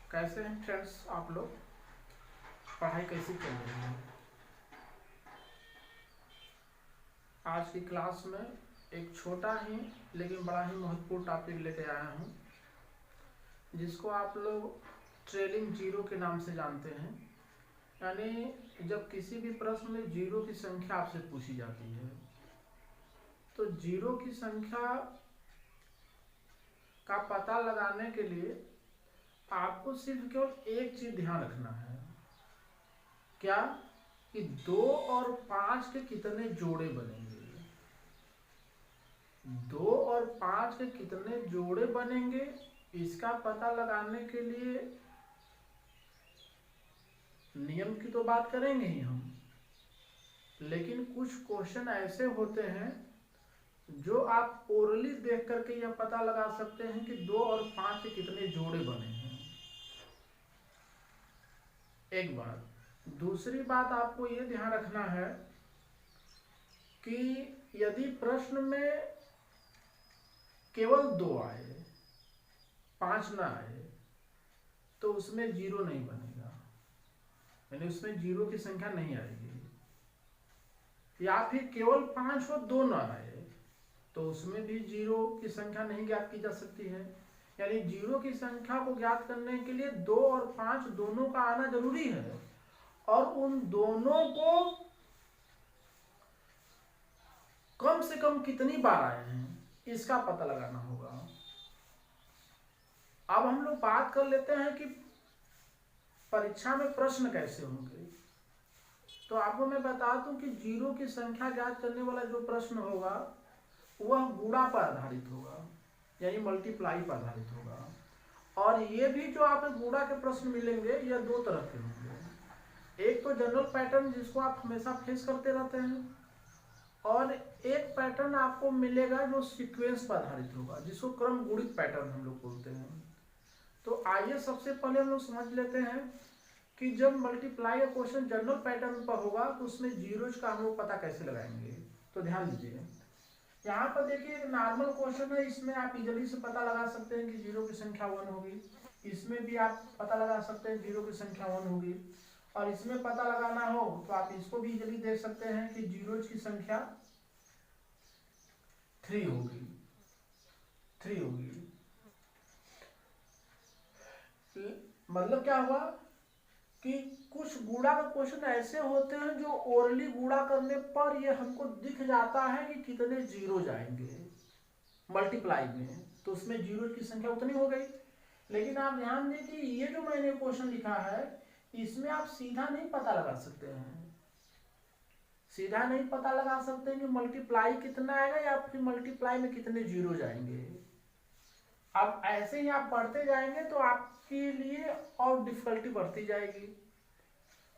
कैसे हैं फ्रेंड्स आप लोग? पढ़ाई कैसी चल रही है? आज की क्लास में एक छोटा ही लेकिन बड़ा ही महत्वपूर्ण टॉपिक लेके आया हूँ, जिसको आप लोग ट्रेलिंग जीरो के नाम से जानते हैं। यानी जब किसी भी प्रश्न में जीरो की संख्या आपसे पूछी जाती है तो जीरो की संख्या का पता लगाने के लिए आपको सिर्फ केवल एक चीज ध्यान रखना है। क्या? कि 2 और 5 के कितने जोड़े बनेंगे। 2 और 5 के कितने जोड़े बनेंगे इसका पता लगाने के लिए नियम की तो बात करेंगे ही हम, लेकिन कुछ क्वेश्चन ऐसे होते हैं जो आप ओरली देख करके यह पता लगा सकते हैं कि 2 और 5 के कितने जोड़े बने हैं। एक बात। दूसरी बात आपको यह ध्यान रखना है कि यदि प्रश्न में केवल 2 आए, 5 ना आए, तो उसमें जीरो नहीं बनेगा, यानी उसमें जीरो की संख्या नहीं आएगी। या फिर केवल 5 और 2 ना आए तो उसमें भी जीरो की संख्या नहीं ज्ञात की जा सकती है। यानी जीरो की संख्या को ज्ञात करने के लिए 2 और 5 दोनों का आना जरूरी है, और उन दोनों को कम से कम कितनी बार आए हैं इसका पता लगाना होगा। अब हम लोग बात कर लेते हैं कि परीक्षा में प्रश्न कैसे होंगे। तो आपको मैं बता दूं कि जीरो की संख्या ज्ञात करने वाला जो प्रश्न होगा वह गुणा पर आधारित होगा, यानी मल्टीप्लाई पर आधारित होगा। और ये भी जो आप गुणा के प्रश्न मिलेंगे यह 2 तरह के होंगे। एक तो जनरल पैटर्न जिसको आप हमेशा फेस करते रहते हैं, और एक पैटर्न आपको मिलेगा जो सीक्वेंस पर आधारित होगा, जिसको क्रम गुणित पैटर्न हम लोग बोलते हैं। तो आइए सबसे पहले हम लोग समझ लेते हैं कि जब मल्टीप्लाई का क्वेश्चन जनरल पैटर्न पर होगा तो उसमें जीरोज का हम लोग पता कैसे लगाएंगे। तो ध्यान दीजिए, यहाँ पर देखिए एक नॉर्मल क्वेश्चन है, इसमें आप इजीली से पता लगा सकते हैं कि जीरो की संख्या 1 होगी। इसमें भी आप पता लगा सकते हैं जीरो की संख्या 1 होगी, और इसमें पता लगाना हो तो आप इसको भी इजीली देख सकते हैं कि जीरोज की संख्या 3 होगी। मतलब क्या हुआ कि कुछ गुणा का क्वेश्चन ऐसे होते हैं जो ओरली गुणा करने पर ये हमको दिख जाता है कि कितने जीरो जाएंगे मल्टीप्लाई में, तो उसमें जीरो की संख्या उतनी हो गई। लेकिन आप ध्यान दें कि ये जो मैंने क्वेश्चन लिखा है इसमें आप सीधा नहीं पता लगा सकते हैं, सीधा नहीं पता लगा सकते हैं कि मल्टीप्लाई कितना आएगा या फिर मल्टीप्लाई में कितने जीरो जाएंगे। अब ऐसे ही आप बढ़ते जाएंगे तो आपके लिए और डिफिकल्टी बढ़ती जाएगी।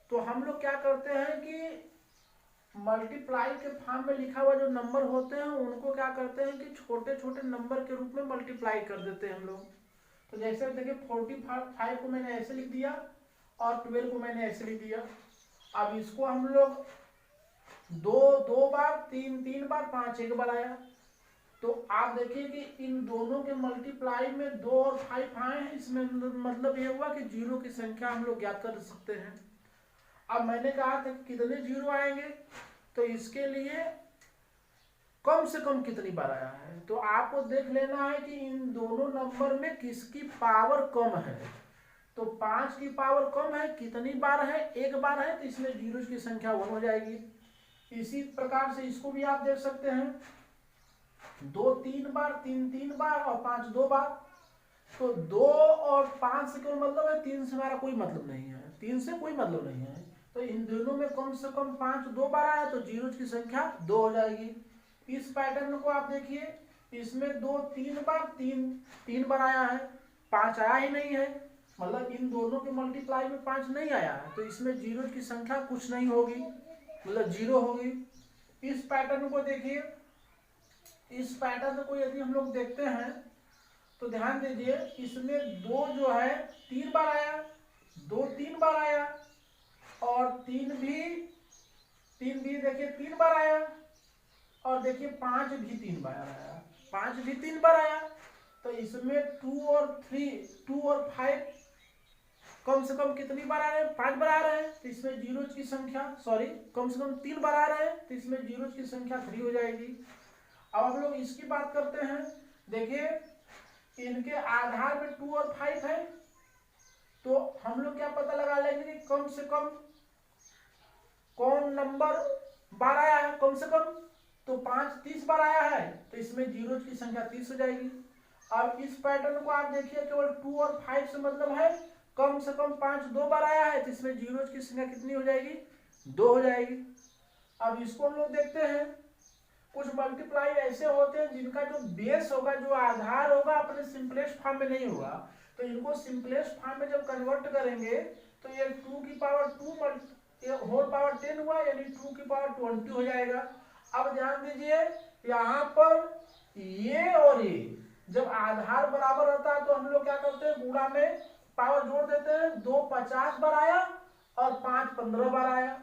तो हम लोग क्या करते हैं कि मल्टीप्लाई के फॉर्म में लिखा हुआ जो नंबर होते हैं उनको क्या करते हैं कि छोटे छोटे नंबर के रूप में मल्टीप्लाई कर देते हैं हम लोग। तो जैसे देखिए 45 को मैंने ऐसे लिख दिया और 12 को मैंने ऐसे लिख दिया। अब इसको हम लोग 2 बार, 3 बार, 5 एक बार आया। तो आप देखिए कि इन दोनों के मल्टीप्लाई में 2 और 5 आए हैं, इसमें मतलब ये हुआ कि जीरो की संख्या हम लोग ज्ञात कर सकते हैं। अब मैंने कहा था कितने जीरो आएंगे, तो इसके लिए कम से कम कितनी बार आया है, तो आपको देख लेना है कि इन दोनों नंबर में किसकी पावर कम है। तो 5 की पावर कम है, कितनी बार है, एक बार है, तो इसमें जीरो की संख्या 1 हो जाएगी। इसी प्रकार से इसको भी आप देख सकते हैं, 2 3 बार, 3 बार और 5 2 बार। तो 2 और 5 से कोई मतलब है, 3 से हमारा कोई मतलब नहीं है, 3 से कोई मतलब नहीं है। तो इन दोनों में कम से कम 5 2 बार आया तो जीरो की संख्या 2 हो जाएगी। इस पैटर्न को आप देखिए, इसमें 2 3 बार, 3 बार आया है, 5 आया ही नहीं है, मतलब इन दोनों के मल्टीप्लाई में 5 नहीं आया है, तो इसमें जीरो की संख्या कुछ नहीं होगी, मतलब जीरो होगी। इस पैटर्न को देखिए, इस पैटर्न को यदि हम लोग देखते हैं तो ध्यान दीजिए, इसमें 2 जो है 3 बार आया, 2 3 बार आया, और 3 भी देखिए 3 बार आया, और देखिए 5 भी 3 बार आया, 5 भी 3 बार आया। तो इसमें 2 और 5 कम से कम कितनी बार आ रहे हैं, 5 बार आ रहे हैं, तो इसमें जीरोज की संख्या कम से कम 3 बार आ रहे हैं, तो इसमें जीरोज की संख्या 3 हो जाएगी। अब हम लोग इसकी बात करते हैं। देखिए इनके आधार में 2 और 5 है, तो हम लोग क्या पता लगा लेंगे कि कम से कम कौन नंबर बार आया है, कम से कम तो 5 30 बार आया है, तो इसमें जीरोज की संख्या 30 हो जाएगी। अब इस पैटर्न को आप देखिए, केवल 2 और 5 से मतलब है कम से कम 5 2 बार आया है, तो इसमें जीरोज की संख्या कितनी हो जाएगी, 2 हो जाएगी। अब इसको हम लोग देखते हैं। कुछ मल्टीप्लाई ऐसे होते हैं जिनका जो बेस होगा, जो आधार होगा, अपने सिंपलेस्ट फॉर्म में नहीं होगा, तो इनको सिंपलेस्ट फॉर्म में जब कन्वर्ट करेंगे तो ये 2 की पावर 2 होल पावर 10 हुआ, यानी 2 की पावर 20 हो जाएगा। अब ध्यान दीजिए, यहाँ पर ये और ये जब आधार बराबर रहता है तो हम लोग क्या करते हैं, गुणा में पावर जोड़ देते हैं। 2 50 बार आया और 5 15 बार आया,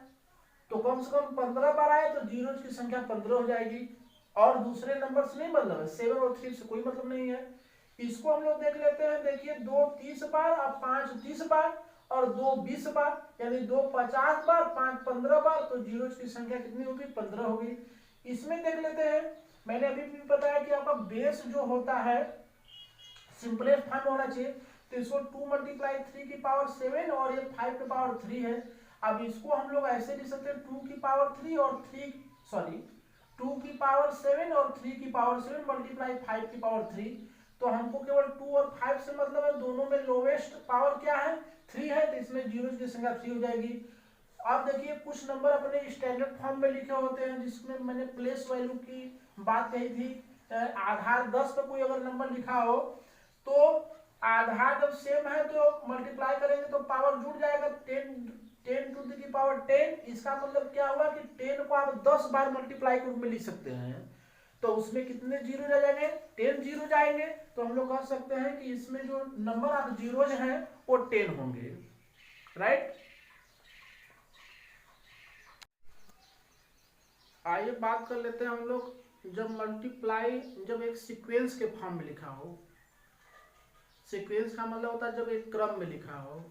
तो कम से कम 15 बार आया, तो जीरोज की संख्या 15 हो जाएगी। और दूसरे नंबर से नहीं मतलब है, 7 और 3 से कोई मतलब नहीं है। इसको हम लोग देख लेते हैं। देखिए 2 30 बार और 5 30 बार और 2 20 बार, यानी 2 50 बार 5 15 बार, तो जीरोज की संख्या कितनी होगी, 15 होगी। इसमें देख लेते हैं, मैंने अभी भी बताया कि आपका बेस जो होता है सिंपलेस्ट फॉर्म होना चाहिए, तो इसको 2 × 3 की पावर 7 और ये 5 की पावर 3 है। अब इसको हम लोग ऐसे लिख सकते हैं 2 की पावर 3 और 2 की पावर 7 और 3 की पावर 7 मल्टीप्लाई 5 की पावर 3, तो हमको केवल 2 और 5 से मतलब है, दोनों में लोवेस्ट पावर क्या है, 3 है, तो इसमें जीरोज की संख्या 3 हो जाएगी। अब देखिए कुछ नंबर अपने स्टैंडर्ड फॉर्म में लिखे होते हैं, जिसमें मैंने प्लेस वैल्यू की बात कही थी। आधार 10 पे कोई अगर नंबर लिखा हो, तो आधार जब सेम है तो मल्टीप्लाई करेंगे तो पावर जुड़ जाएगा, 10 टू द पावर 10। इसका मतलब क्या हुआ कि 10 को आप 10 बार मल्टीप्लाई के रूप में लिख सकते हैं, तो उसमें कितने जीरो आ जाएंगे, 10 जीरो जाएंगे। तो हम लोग कह सकते हैं कि इसमें जो नंबर आप जीरोज हैं वो 10 होंगे, राइट। आइए बात कर लेते हैं हम लोग, जब मल्टीप्लाई जब एक सीक्वेंस के फॉर्म में लिखा हो। सीक्वेंस का मतलब होता है जब एक क्रम में लिखा हो,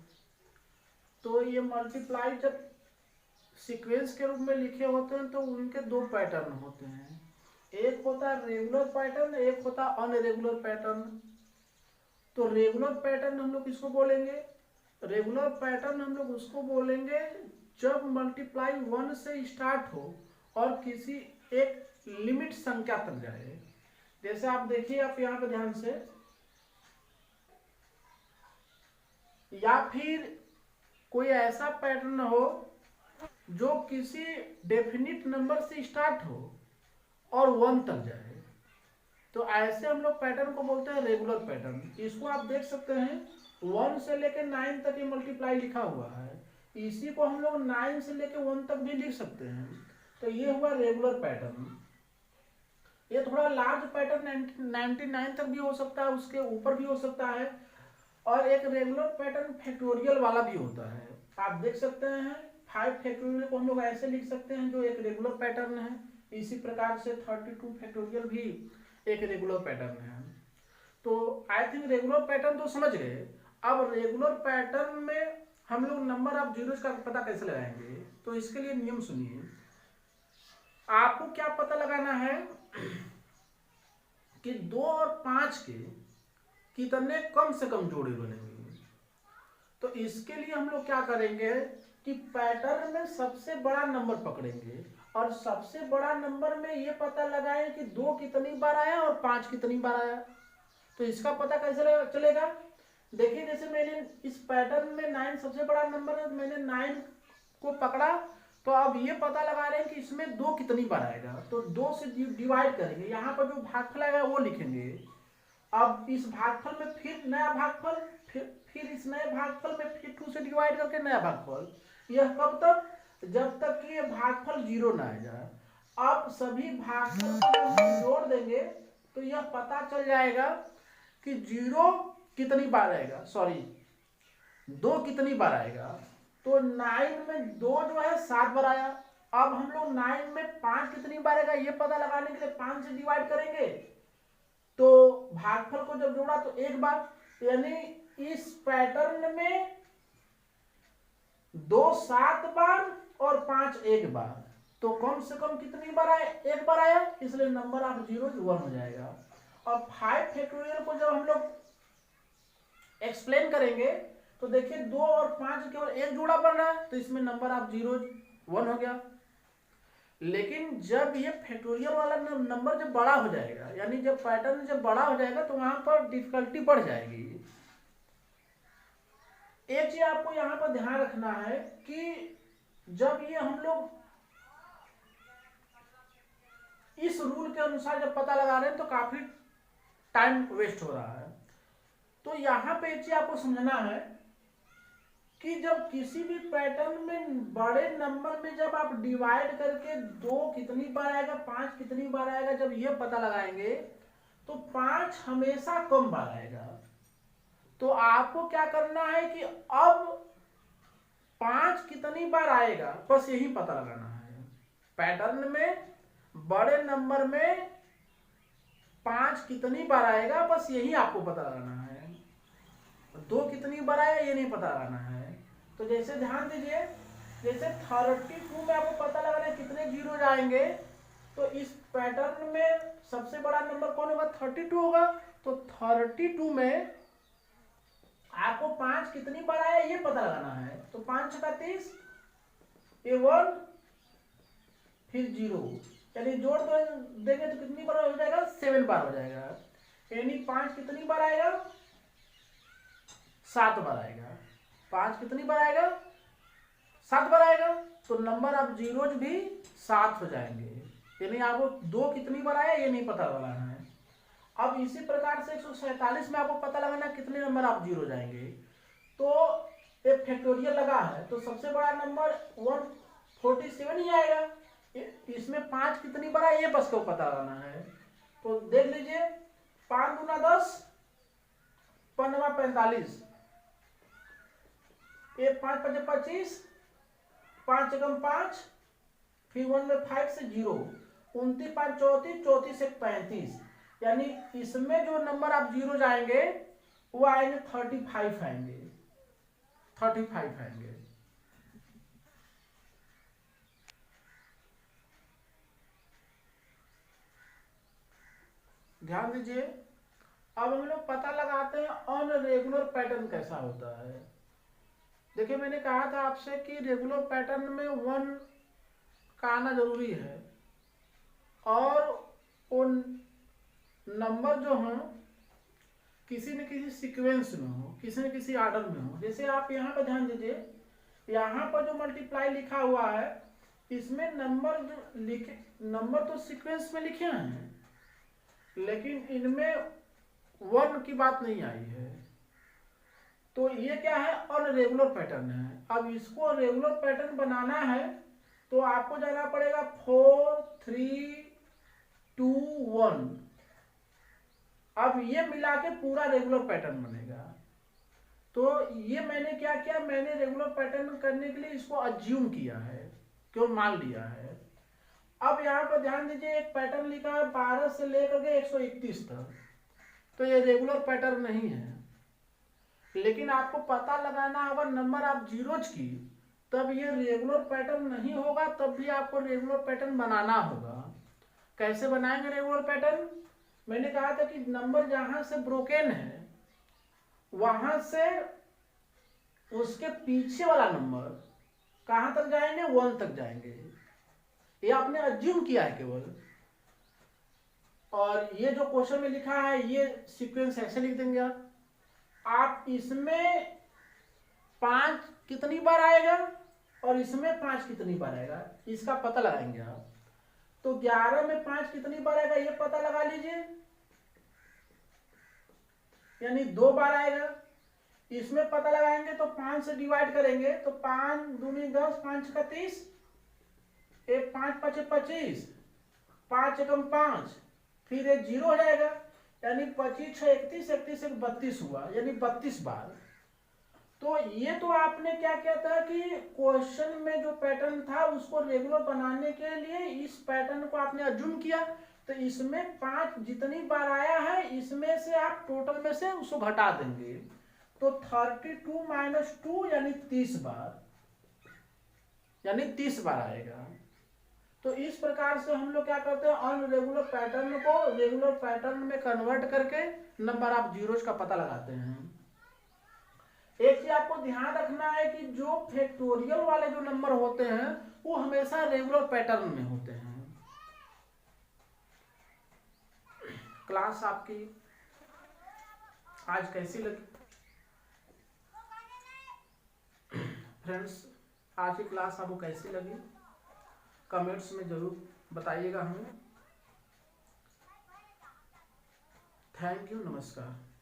तो ये मल्टीप्लाई जब सीक्वेंस के रूप में लिखे होते हैं तो उनके 2 पैटर्न होते हैं। एक होता है रेगुलर पैटर्न, एक होता है अनरेगुलर पैटर्न। तो रेगुलर पैटर्न हम लोग किसको बोलेंगे, रेगुलर पैटर्न हम लोग उसको बोलेंगे जब मल्टीप्लाई 1 से स्टार्ट हो और किसी एक लिमिट संख्या तक जाए। जैसे आप देखिए, आप यहाँ पे ध्यान से, या फिर कोई ऐसा पैटर्न हो जो किसी डेफिनिट नंबर से स्टार्ट हो और 1 तक जाए, तो ऐसे हम लोग पैटर्न को बोलते हैं रेगुलर पैटर्न। इसको आप देख सकते हैं 1 से लेके 9 तक ये मल्टीप्लाई लिखा हुआ है, इसी को हम लोग 9 से लेके 1 तक भी लिख सकते हैं, तो ये हुआ रेगुलर पैटर्न। ये थोड़ा लार्ज पैटर्न 99 तक भी हो सकता है, उसके ऊपर भी हो सकता है। और एक रेगुलर पैटर्न फैक्टोरियल वाला भी होता है, आप देख सकते हैं 5 फैक्टोरियल को हम लोग ऐसे लिख सकते हैं जो एक रेगुलर पैटर्न है। इसी प्रकार से 32 फैक्टोरियल भी एक रेगुलर पैटर्न है। तो आई थिंक रेगुलर पैटर्न तो समझ गए। अब रेगुलर पैटर्न में हम लोग नंबर ऑफ जीरोज का पता कैसे लगाएंगे, तो इसके लिए नियम सुनिए। आपको क्या पता लगाना है कि 2 और 5 के कितने कम से कम जोड़े बनेंगे। तो इसके लिए हम लोग क्या करेंगे कि पैटर्न में सबसे बड़ा नंबर पकड़ेंगे और सबसे बड़ा नंबर में ये पता लगाएं कि 2 कितनी बार आया और 5 कितनी बार आया। तो इसका पता कैसे चलेगा, देखिए जैसे मैंने इस पैटर्न में 9 सबसे बड़ा नंबर है, मैंने 9 को पकड़ा, तो अब ये पता लगा रहे हैं कि इसमें 2 कितनी बार आएगा, तो 2 से डिवाइड करेंगे, यहाँ पर जो भागफल आएगा वो लिखेंगे। अब इस भागफल में फिर नया भागफल, फिर इस नए भागफल में फिर 2 से डिवाइड करके नया भागफल। यह कब तक, जब तक कि ये भागफल 0 ना आ जाए। अब सभी भागफल को हम जोड़ देंगे तो यह पता चल जाएगा कि 0 कितनी बार आएगा, 2 कितनी बार आएगा। तो 9 में 2 जो है 7 बार आया। अब हम लोग 9 में 5 कितनी बार आएगा ये पता लगाने के लिए 5 से डिवाइड करेंगे, तो भागफल को जब जोड़ा तो 1 बार, यानी इस पैटर्न में 2 7 बार और 5 1 बार, तो कम से कम कितनी बार आया? 1 बार आया, इसलिए नंबर ऑफ जीरो 1 हो जाएगा। और 5 फैक्टोरियल को जब हम लोग एक्सप्लेन करेंगे तो देखिए 2 और 5 केवल एक जोड़ा बन रहा है, तो इसमें नंबर ऑफ जीरो 1 हो गया। लेकिन जब ये फैक्टोरियल वाला नंबर जब बड़ा हो जाएगा, यानी जब पैटर्न जब बड़ा हो जाएगा, तो वहां पर डिफिकल्टी बढ़ जाएगी। एक चीज आपको यहां पर ध्यान रखना है कि जब ये हम लोग इस रूल के अनुसार जब पता लगा रहे हैं तो काफी टाइम वेस्ट हो रहा है। तो यहां पे एक चीज आपको समझना है कि जब किसी भी पैटर्न में बड़े नंबर में जब आप डिवाइड करके 2 कितनी बार आएगा, 5 कितनी बार आएगा, जब ये पता लगाएंगे तो 5 हमेशा कम बार आएगा। तो आपको क्या करना है कि अब 5 कितनी बार आएगा, बस यही पता लगाना है। पैटर्न में बड़े नंबर में 5 कितनी बार आएगा, बस यही आपको पता लगाना है। 2 कितनी बार आया ये नहीं पता लगाना है। तो जैसे ध्यान दीजिए, जैसे 32 में आपको पता लगाना है कितने जीरो जाएंगे, तो इस पैटर्न में सबसे बड़ा नंबर कौन होगा? 32 होगा। तो 32 में आपको 5 कितनी बार आया ये पता लगाना है। तो 5 छक्का 30, ये 1 फिर 0, यानी जोड़ दो देंगे तो कितनी बार हो जाएगा? 7 बार हो जाएगा। यानी 5 कितनी बार आएगा? 7 बार आएगा। 5 कितनी बार आएगा? 7 बार आएगा। तो नंबर ऑफ जीरोज भी 7 हो जाएंगे। यानी आपको 2 कितनी बार आया ये नहीं पता लगाना है। अब इसी प्रकार से 147 में आपको पता लगाना कितने नंबर ऑफ जीरो जाएंगे। तो एक फैक्टोरियल लगा है तो सबसे बड़ा नंबर 147 ही आएगा। इसमें 5 कितनी बार आया ये बस को पता लगाना है। तो देख लीजिए, 5 दूना 10, 5 45, ये 5 5 25, 5 एकम 5, फिर 1 में 5 से 0, 29 5 34, 34 से 35, यानी इसमें जो नंबर आप जीरो जाएंगे वो आएंगे 35 आएंगे, 35 आएंगे। ध्यान दीजिए, अब हम लोग पता लगाते हैं अनरेगुलर पैटर्न कैसा होता है। देखिए मैंने कहा था आपसे कि रेगुलर पैटर्न में 1 का आना जरूरी है और उन नंबर जो हो किसी न किसी सीक्वेंस में हो, किसी न किसी ऑर्डर में हो। जैसे आप यहाँ पर ध्यान दीजिए, यहाँ पर जो मल्टीप्लाई लिखा हुआ है इसमें नंबर जो लिखे, नंबर तो सीक्वेंस में लिखे हैं लेकिन इनमें 1 की बात नहीं आई है। तो ये क्या है? अनरेगुलर पैटर्न है। अब इसको रेगुलर पैटर्न बनाना है तो आपको जाना पड़ेगा 4 3 2 1। अब ये मिला के पूरा रेगुलर पैटर्न बनेगा। तो ये मैंने क्या किया, मैंने रेगुलर पैटर्न करने के लिए इसको अज्यूम किया है, क्यों मान लिया है। अब यहाँ पर ध्यान दीजिए, एक पैटर्न लिखा है 12 से लेकर के 131 तक, तो ये रेगुलर पैटर्न नहीं है। लेकिन आपको पता लगाना होगा नंबर ऑफ जीरोज की, तब ये रेगुलर पैटर्न नहीं होगा, तब भी आपको रेगुलर पैटर्न बनाना होगा। कैसे बनाएंगे रेगुलर पैटर्न? मैंने कहा था कि नंबर जहां से ब्रोकन है वहां से उसके पीछे वाला नंबर कहां तक जाएंगे? 1 तक जाएंगे। ये आपने अज्यूम किया है केवल। और ये जो क्वेश्चन में लिखा है ये सीक्वेंस ऐसे लिख देंगे आप इसमें 5 कितनी बार आएगा और इसमें 5 कितनी बार आएगा, इसका पता लगाएंगे आप। तो 11 में 5 कितनी बार आएगा ये पता लगा लीजिए, यानी 2 बार आएगा। इसमें पता लगाएंगे तो 5 से डिवाइड करेंगे तो 5 दूनी 10, 5 का 30, 5 5 25, 5 एकम 5, फिर ये 0 हो जाएगा, यानी 25 6 31, 31 1 32 हुआ, यानी 32 बार। तो ये तो आपने क्या किया था कि क्वेश्चन में जो पैटर्न था उसको रेगुलर बनाने के लिए इस पैटर्न को आपने अज्यूम किया। तो इसमें 5 जितनी बार आया है इसमें से आप टोटल में से उसको घटा देंगे। तो 32 - 2 यानी 30 बार। यानी 30 बार आएगा। तो इस प्रकार से हम लोग क्या करते हैं, अनरेगुलर पैटर्न को रेगुलर पैटर्न में कन्वर्ट करके नंबर ऑफ जीरोज का पता लगाते हैं। एक चीज आपको ध्यान रखना है कि जो फैक्टोरियल वाले जो नंबर होते हैं वो हमेशा रेगुलर पैटर्न में होते हैं। क्लास आपकी आज कैसी लगी फ्रेंड्स? आज की क्लास आपको कैसी लगी कमेंट्स में जरूर बताइएगा हमें। थैंक यू, नमस्कार।